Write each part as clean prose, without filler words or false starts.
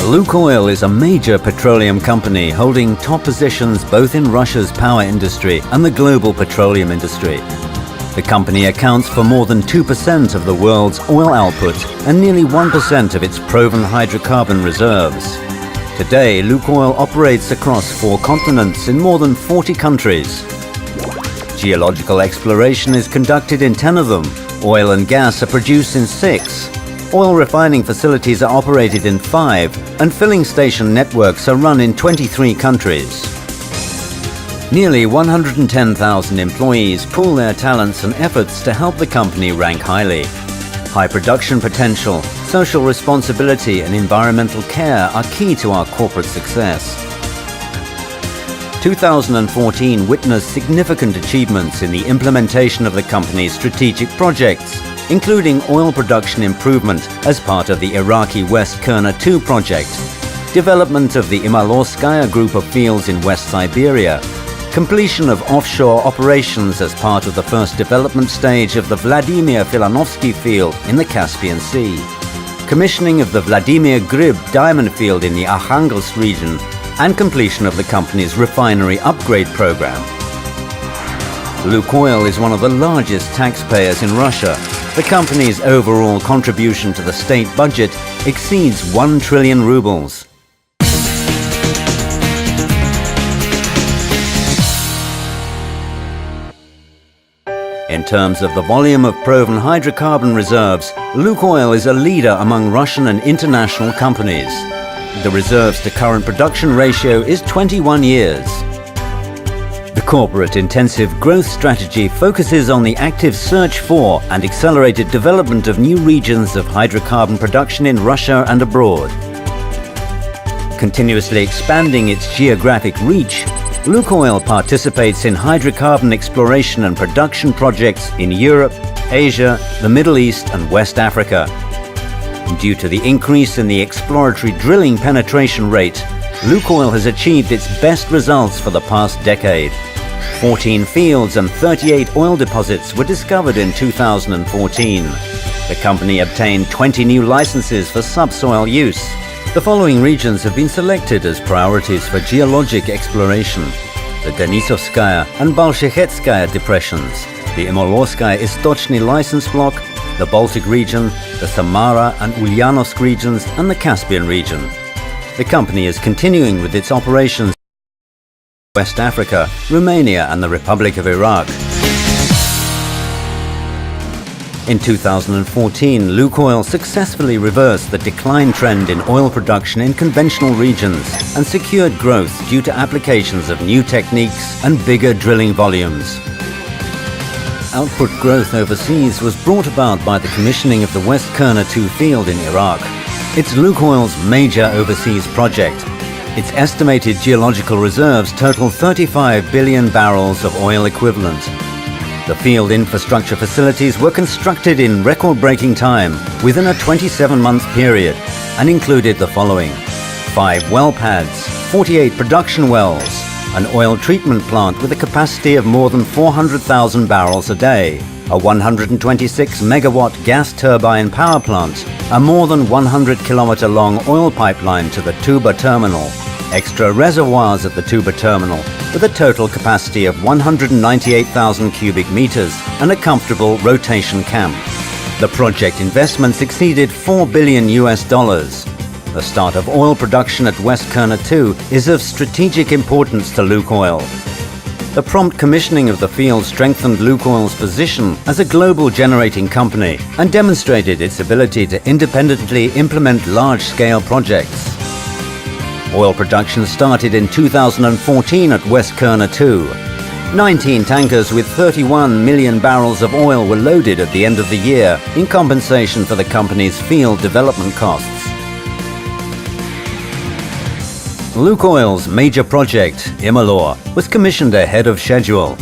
LUKOIL is a major petroleum company holding top positions both in Russia's power industry and the global petroleum industry. The company accounts for more than 2% of the world's oil output and nearly 1% of its proven hydrocarbon reserves. Today, LUKOIL operates across 4 continents in more than 40 countries. Geological exploration is conducted in 10 of them. Oil and gas are produced in 6. Oil refining facilities are operated in 5, and filling station networks are run in 23 countries. Nearly 110,000 employees pool their talents and efforts to help the company rank highly. High production potential, social responsibility and environmental care are key to our corporate success. 2014 witnessed significant achievements in the implementation of the company's strategic projects, including oil production improvement as part of the Iraqi West Kurna 2 project, development of the Imaloskaya group of fields in West Siberia, completion of offshore operations as part of the first development stage of the Vladimir Filanovsky field in the Caspian Sea, commissioning of the Vladimir Grib diamond field in the Arkhangelsk region, and completion of the company's refinery upgrade program. LUKOIL is one of the largest taxpayers in Russia. The company's overall contribution to the state budget exceeds 1 trillion rubles. In terms of the volume of proven hydrocarbon reserves, LUKOIL is a leader among Russian and international companies. The reserves to current production ratio is 21 years. The corporate intensive growth strategy focuses on the active search for and accelerated development of new regions of hydrocarbon production in Russia and abroad. Continuously expanding its geographic reach, LUKOIL participates in hydrocarbon exploration and production projects in Europe, Asia, the Middle East and West Africa. Due to the increase in the exploratory drilling penetration rate, LUKOIL has achieved its best results for the past decade. 14 fields and 38 oil deposits were discovered in 2014. The company obtained 20 new licenses for subsoil use. The following regions have been selected as priorities for geologic exploration: the Denisovskaya and Balshekhetskaya depressions, the Imaloskaya Istochny license block, the Baltic region, the Samara and Ulyanovsk regions, and the Caspian region. The company is continuing with its operations in West Africa, Romania, and the Republic of Iraq. In 2014, LUKOIL successfully reversed the decline trend in oil production in conventional regions and secured growth due to applications of new techniques and bigger drilling volumes. Output growth overseas was brought about by the commissioning of the West Kurna 2 field in Iraq. It's LUKOIL's major overseas project. Its estimated geological reserves total 35 billion barrels of oil equivalent. The field infrastructure facilities were constructed in record-breaking time within a 27-month period and included the following: 5 well pads, 48 production wells, an oil treatment plant with a capacity of more than 400,000 barrels a day, a 126 megawatt gas turbine power plant, a more than 100-kilometer long oil pipeline to the Tuba terminal, extra reservoirs at the Tuba terminal with a total capacity of 198,000 cubic meters and a comfortable rotation camp. The project investments exceeded $4 billion. The start of oil production at West Kurna 2 is of strategic importance to LUKOIL. The prompt commissioning of the field strengthened LUKOIL's position as a global generating company and demonstrated its ability to independently implement large-scale projects. Oil production started in 2014 at West Kurna 2. 19 tankers with 31 million barrels of oil were loaded at the end of the year in compensation for the company's field development costs. LUKOIL's major project, Imalor, was commissioned ahead of schedule.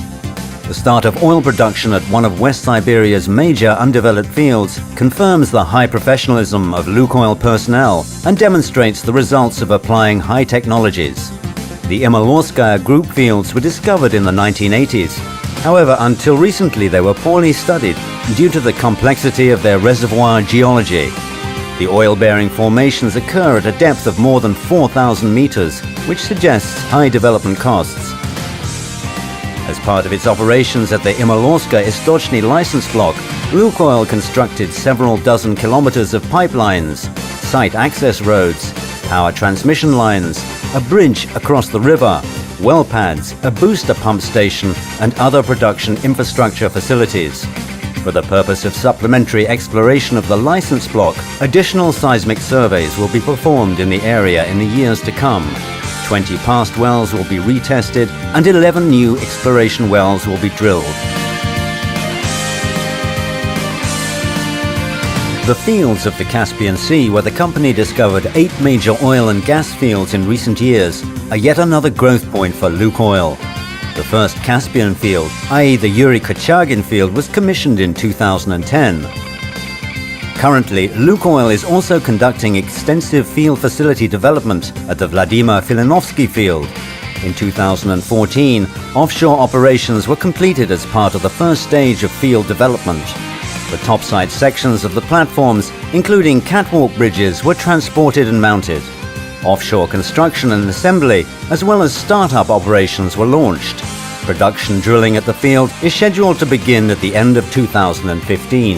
The start of oil production at one of West Siberia's major undeveloped fields confirms the high professionalism of LUKOIL personnel and demonstrates the results of applying high technologies. The Imaloskaya group fields were discovered in the 1980s. However, until recently they were poorly studied due to the complexity of their reservoir geology. The oil-bearing formations occur at a depth of more than 4,000 meters, which suggests high development costs. As part of its operations at the Imolorska-Istochny license block, LUKOIL constructed several dozen kilometers of pipelines, site access roads, power transmission lines, a bridge across the river, well pads, a booster pump station, and other production infrastructure facilities. For the purpose of supplementary exploration of the license block, additional seismic surveys will be performed in the area in the years to come. 20 past wells will be retested and 11 new exploration wells will be drilled. The fields of the Caspian Sea, where the company discovered 8 major oil and gas fields in recent years, are yet another growth point for LUKOIL. The first Caspian field, i.e. the Yuri Kochagin field, was commissioned in 2010. Currently, LUKOIL is also conducting extensive field facility development at the Vladimir Filinovsky field. In 2014, offshore operations were completed as part of the first stage of field development. The topside sections of the platforms, including catwalk bridges, were transported and mounted. Offshore construction and assembly, as well as start-up operations, were launched. Production drilling at the field is scheduled to begin at the end of 2015.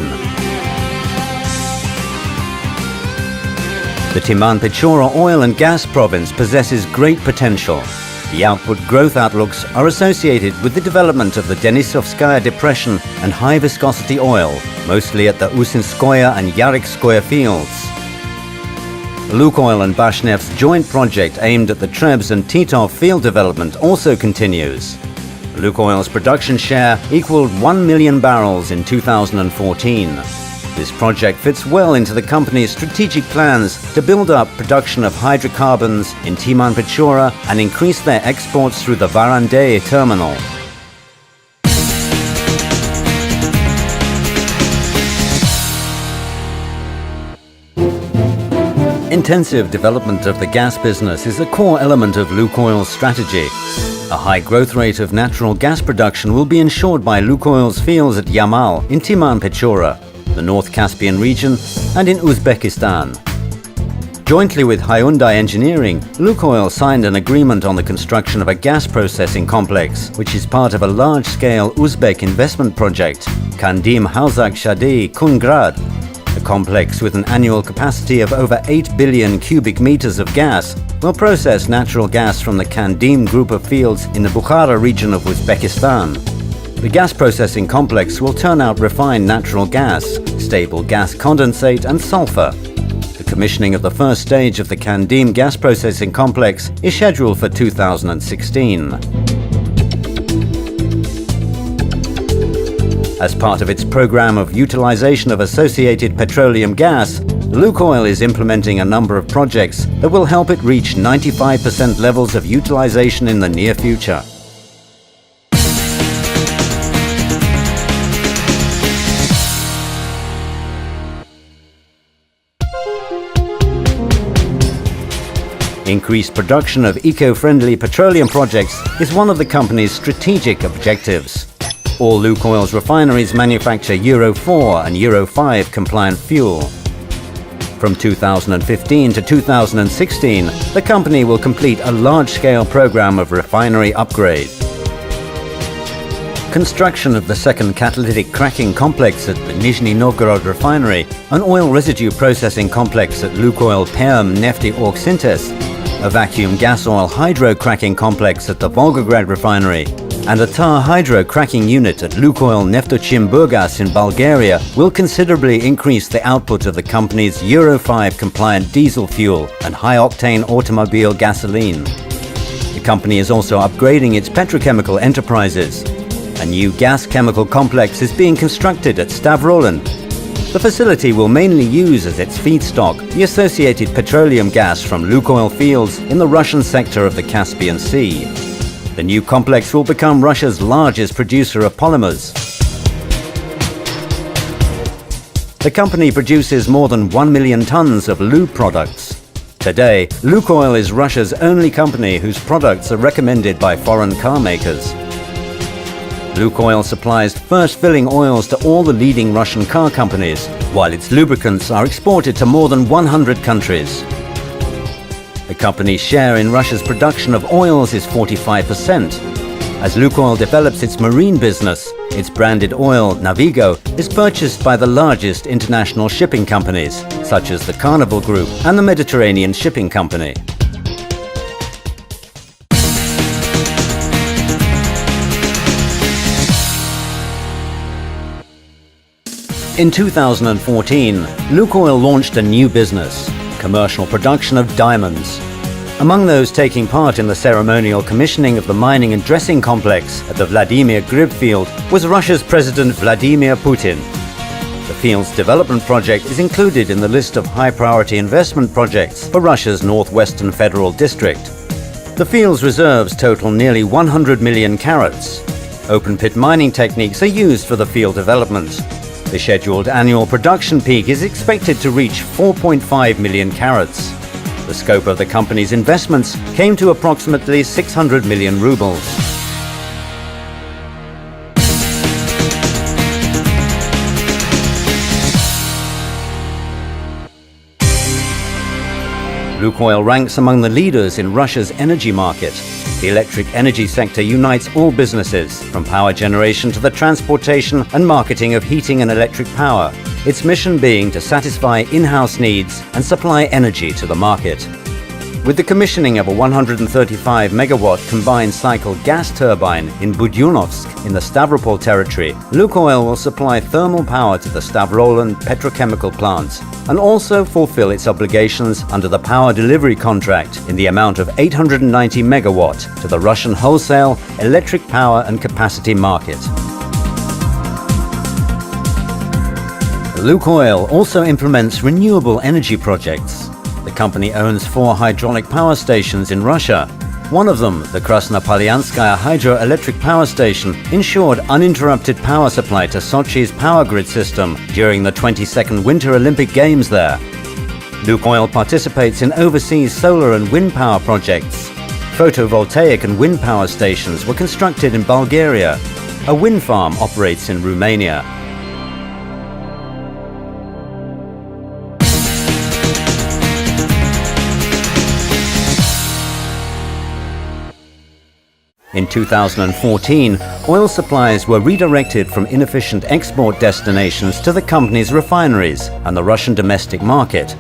The Timan-Pechora oil and gas province possesses great potential. The output growth outlooks are associated with the development of the Denisovskaya depression and high-viscosity oil, mostly at the Usinskoye and Yarikskoye fields. LUKOIL and Bashnef's joint project aimed at the Trebs and Titov field development also continues. LUKOIL's production share equaled 1 million barrels in 2014. This project fits well into the company's strategic plans to build up production of hydrocarbons in Timan-Pechora and increase their exports through the Varandeye terminal. Intensive development of the gas business is a core element of LUKOIL's strategy. A high growth rate of natural gas production will be ensured by LUKOIL's fields at Yamal in Timan-Pechora, the North Caspian region, and in Uzbekistan. Jointly with Hyundai Engineering, LUKOIL signed an agreement on the construction of a gas processing complex, which is part of a large-scale Uzbek investment project, Kandim Halzak Shadi Kungrad. The complex, with an annual capacity of over 8 billion cubic meters of gas, will process natural gas from the Kandim group of fields in the Bukhara region of Uzbekistan. The gas processing complex will turn out refined natural gas, stable gas condensate and sulfur. The commissioning of the first stage of the Kandim gas processing complex is scheduled for 2016. As part of its program of utilization of associated petroleum gas, LUKOIL is implementing a number of projects that will help it reach 95% levels of utilization in the near future. Increased production of eco-friendly petroleum projects is one of the company's strategic objectives. All LUKOIL's refineries manufacture Euro 4 and Euro 5 compliant fuel. From 2015 to 2016, the company will complete a large-scale program of refinery upgrade. Construction of the second catalytic cracking complex at the Nizhny Novgorod refinery, an oil residue processing complex at LUKOIL Perm Nefty Orgsyntes, a vacuum gas oil hydro-cracking complex at the Volgograd refinery, and a tar hydro-cracking unit at LUKOIL Neftochim Burgas in Bulgaria will considerably increase the output of the company's Euro 5 compliant diesel fuel and high-octane automobile gasoline. The company is also upgrading its petrochemical enterprises. A new gas chemical complex is being constructed at Stavrolen. The facility will mainly use as its feedstock the associated petroleum gas from LUKOIL fields in the Russian sector of the Caspian Sea. The new complex will become Russia's largest producer of polymers. The company produces more than 1 million tons of lube products. Today, LUKOIL is Russia's only company whose products are recommended by foreign car makers. LUKOIL supplies first filling oils to all the leading Russian car companies, while its lubricants are exported to more than 100 countries. The company's share in Russia's production of oils is 45%. As LUKOIL develops its marine business, its branded oil, Navigo, is purchased by the largest international shipping companies, such as the Carnival Group and the Mediterranean Shipping Company. In 2014, LUKOIL launched a new business, commercial production of diamonds. Among those taking part in the ceremonial commissioning of the mining and dressing complex at the Vladimir Grib field was Russia's President Vladimir Putin. The field's development project is included in the list of high-priority investment projects for Russia's Northwestern Federal District. The field's reserves total nearly 100 million carats. Open-pit mining techniques are used for the field development. The scheduled annual production peak is expected to reach 4.5 million carats. The scope of the company's investments came to approximately 600 million rubles. LUKOIL ranks among the leaders in Russia's energy market. The electric energy sector unites all businesses, from power generation to the transportation and marketing of heating and electric power, its mission being to satisfy in-house needs and supply energy to the market. With the commissioning of a 135 megawatt combined cycle gas turbine in Budyunovsk in the Stavropol territory, LUKOIL will supply thermal power to the Stavrolan petrochemical plant and also fulfill its obligations under the power delivery contract in the amount of 890 megawatt to the Russian wholesale, electric power and capacity market. LUKOIL also implements renewable energy projects. The company owns 4 hydraulic power stations in Russia. One of them, the Krasnopolyanskaya hydroelectric power station, ensured uninterrupted power supply to Sochi's power grid system during the 22nd Winter Olympic Games there. LUKOIL participates in overseas solar and wind power projects. Photovoltaic and wind power stations were constructed in Bulgaria. A wind farm operates in Romania. In 2014, oil supplies were redirected from inefficient export destinations to the company's refineries and the Russian domestic market.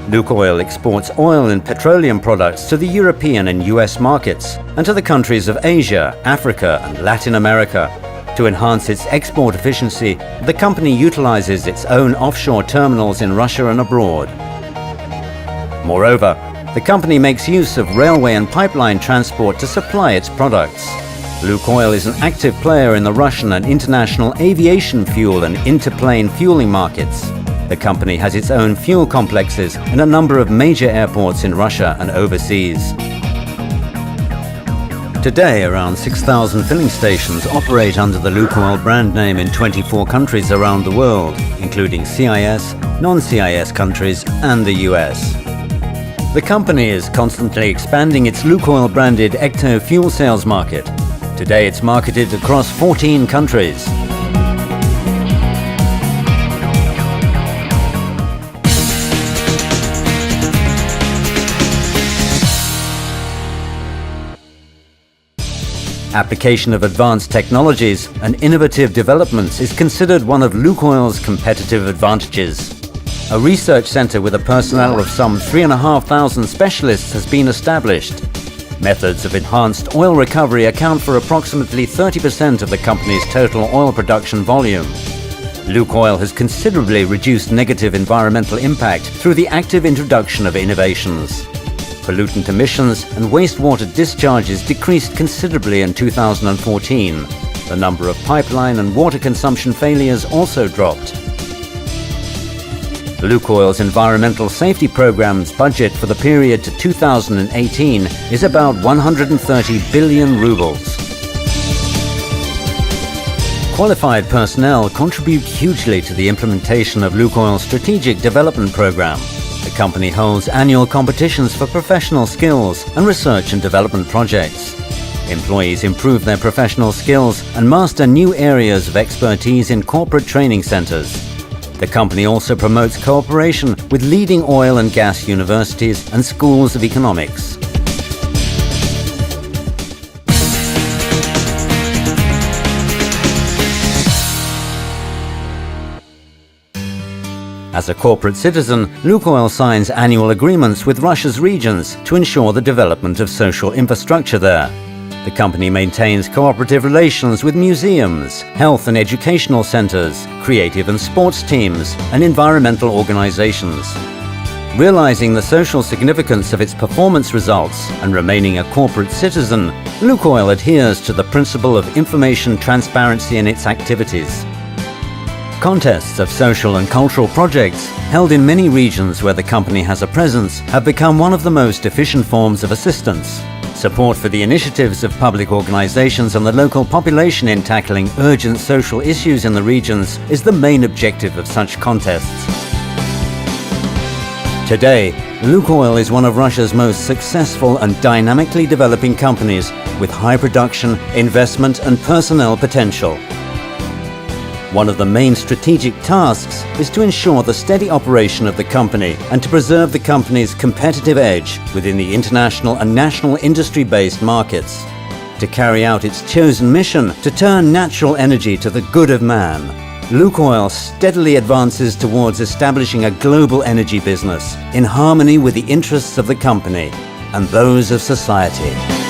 LUKOIL exports oil and petroleum products to the European and US markets and to the countries of Asia, Africa and Latin America. To enhance its export efficiency, the company utilizes its own offshore terminals in Russia and abroad. Moreover, the company makes use of railway and pipeline transport to supply its products. LUKOIL is an active player in the Russian and international aviation fuel and interplane fueling markets. The company has its own fuel complexes in a number of major airports in Russia and overseas. Today, around 6,000 filling stations operate under the LUKOIL brand name in 24 countries around the world, including CIS, non-CIS countries and the US. The company is constantly expanding its LUKOIL branded Ecto fuel sales market. Today it's marketed across 14 countries. Application of advanced technologies and innovative developments is considered one of LUKOIL's competitive advantages. A research center with a personnel of some 3,500 specialists has been established. Methods of enhanced oil recovery account for approximately 30% of the company's total oil production volume. LUKOIL has considerably reduced negative environmental impact through the active introduction of innovations. Pollutant emissions and wastewater discharges decreased considerably in 2014. The number of pipeline and water consumption failures also dropped. LUKOIL's environmental safety program's budget for the period to 2018 is about 130 billion rubles. Qualified personnel contribute hugely to the implementation of LUKOIL's strategic development program. The company holds annual competitions for professional skills and research and development projects. Employees improve their professional skills and master new areas of expertise in corporate training centers. The company also promotes cooperation with leading oil and gas universities and schools of economics. As a corporate citizen, LUKOIL signs annual agreements with Russia's regions to ensure the development of social infrastructure there. The company maintains cooperative relations with museums, health and educational centers, creative and sports teams, and environmental organizations. Realizing the social significance of its performance results and remaining a corporate citizen, LUKOIL adheres to the principle of information transparency in its activities. Contests of social and cultural projects, held in many regions where the company has a presence, have become one of the most efficient forms of assistance. Support for the initiatives of public organizations and the local population in tackling urgent social issues in the regions is the main objective of such contests. Today, LUKOIL is one of Russia's most successful and dynamically developing companies with high production, investment and personnel potential. One of the main strategic tasks is to ensure the steady operation of the company and to preserve the company's competitive edge within the international and national industry-based markets. To carry out its chosen mission to turn natural energy to the good of man, LUKOIL steadily advances towards establishing a global energy business in harmony with the interests of the company and those of society.